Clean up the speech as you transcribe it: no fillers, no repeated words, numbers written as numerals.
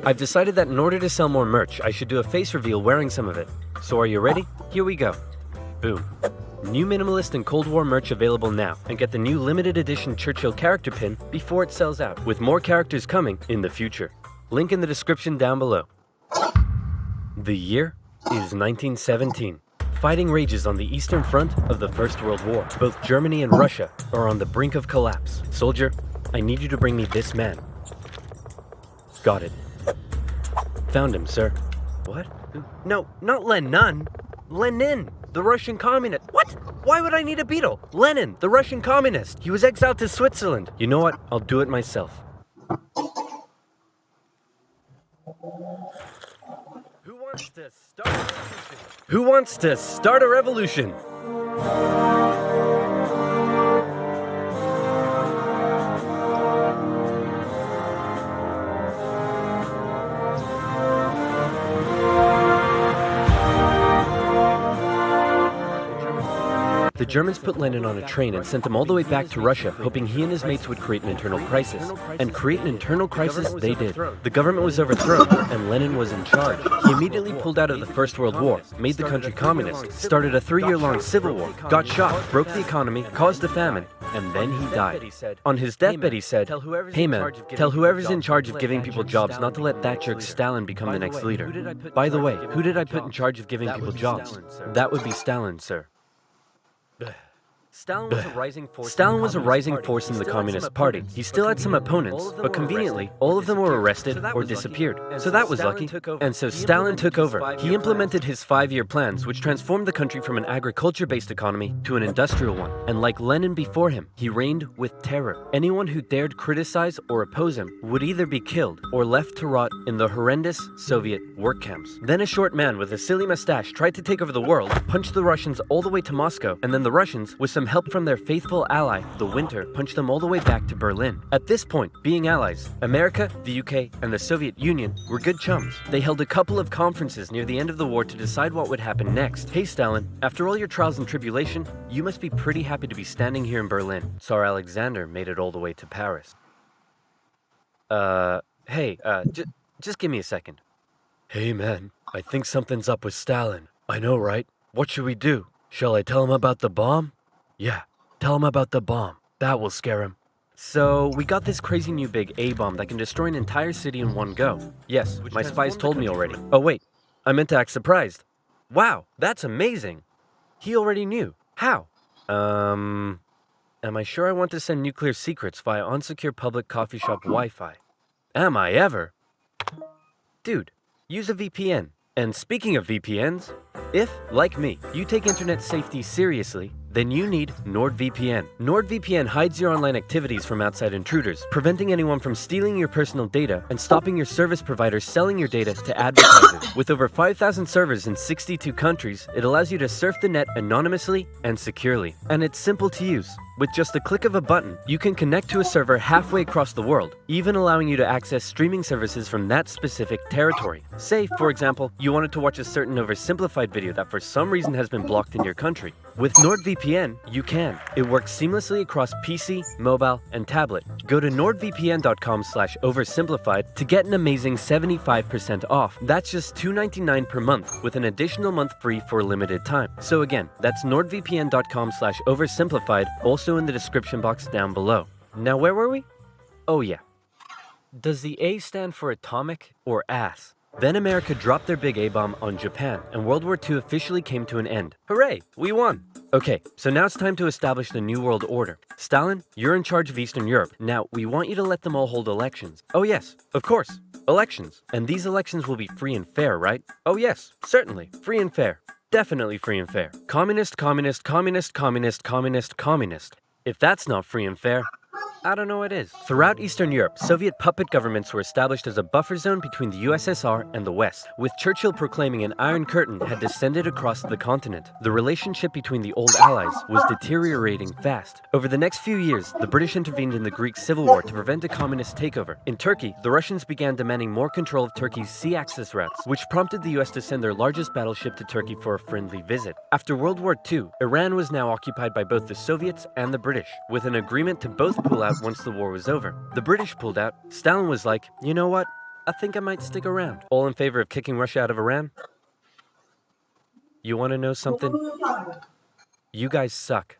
I've decided that in order to sell more merch, I should do a face reveal wearing some of it. So are you ready? Here we go. Boom. New minimalist and Cold War merch available now, and get the new limited edition Churchill character pin before it sells out, with more characters coming in the future. Link in the description down below. The year is 1917. Fighting rages on the Eastern Front of the First World War. Both Germany and Russia are on the brink of collapse. Soldier, I need you to bring me this man. Got it. Found him, sir. What? No, not Lenin. Lenin, the Russian communist. What? Why would I need a beetle? Lenin, the Russian communist. He was exiled to Switzerland. You know what? I'll do it myself. Who wants to start a revolution? Who wants to start a revolution? The Germans put Lenin on a train and sent him all the way back to Russia, hoping he and his mates would create an internal crisis. And create an internal crisis they did. The government was overthrown, and Lenin was in charge. He immediately pulled out of the First World War, made the country communist, started a 3-year-long civil war, got shot, broke the economy, caused a famine, and then he died. On his deathbed he said, "Hey man, tell whoever's in charge of giving people jobs not to let that jerk Stalin become the next leader." By the way, who did I put in charge of giving people jobs? That would be Stalin, sir. Stalin was a rising force in the Communist Party. He still had some opponents, but conveniently, all of them were arrested or disappeared. So that was lucky. And so Stalin took over. He implemented his 5-year plans, which transformed the country from an agriculture-based economy to an industrial one. And like Lenin before him, he reigned with terror. Anyone who dared criticize or oppose him would either be killed or left to rot in the horrendous Soviet work camps. Then a short man with a silly mustache tried to take over the world, punched the Russians all the way to Moscow, and then the Russians, with some help from their faithful ally, the Winter, punched them all the way back to Berlin. At this point, being allies, America, the UK, and the Soviet Union were good chums. They held a couple of conferences near the end of the war to decide what would happen next. Hey Stalin, after all your trials and tribulation, you must be pretty happy to be standing here in Berlin. Tsar Alexander made it all the way to Paris. Just give me a second. Hey man, I think something's up with Stalin. I know, right? What should we do? Shall I tell him about the bomb? Yeah, tell him about the bomb. That will scare him. So, we got this crazy new big A-bomb that can destroy an entire city in one go. Yes, my spies told me already. Oh wait, I meant to act surprised. Wow, that's amazing. He already knew. How? Am I sure I want to send nuclear secrets via unsecure public coffee shop Wi-Fi? Am I ever? Dude, use a VPN. And speaking of VPNs, if, like me, you take internet safety seriously, then you need NordVPN. NordVPN hides your online activities from outside intruders, preventing anyone from stealing your personal data and stopping your service providers selling your data to advertisers. With over 5,000 servers in 62 countries, it allows you to surf the net anonymously and securely. And it's simple to use. With just the click of a button, you can connect to a server halfway across the world, even allowing you to access streaming services from that specific territory. Say, for example, you wanted to watch a certain OverSimplified video that for some reason has been blocked in your country. With NordVPN, you can. It works seamlessly across PC, mobile, and tablet. Go to nordvpn.com/oversimplified to get an amazing 75% off. That's just $2.99 per month, with an additional month free for a limited time. So again, that's nordvpn.com/oversimplified, also in the description box down below. Now where were we? Oh yeah. Does the A stand for atomic or ass? Then America dropped their big A-bomb on Japan, and World War II officially came to an end. Hooray, we won! Okay, so now it's time to establish the New World Order. Stalin, you're in charge of Eastern Europe. Now, we want you to let them all hold elections. Oh yes, of course, elections. And these elections will be free and fair, right? Oh yes, certainly, free and fair. Definitely free and fair. Communist, communist, communist, communist, communist, communist. If that's not free and fair, I don't know what is. Throughout Eastern Europe, Soviet puppet governments were established as a buffer zone between the USSR and the West, with Churchill proclaiming an Iron Curtain had descended across the continent. The relationship between the old allies was deteriorating fast. Over the next few years, the British intervened in the Greek Civil War to prevent a communist takeover. In Turkey, the Russians began demanding more control of Turkey's sea access routes, which prompted the US to send their largest battleship to Turkey for a friendly visit. After World War II, Iran was now occupied by both the Soviets and the British, with an agreement to both pull out once the war was over. The British pulled out. Stalin was like, you know what? I think I might stick around. All in favor of kicking Russia out of Iran? You want to know something? You guys suck.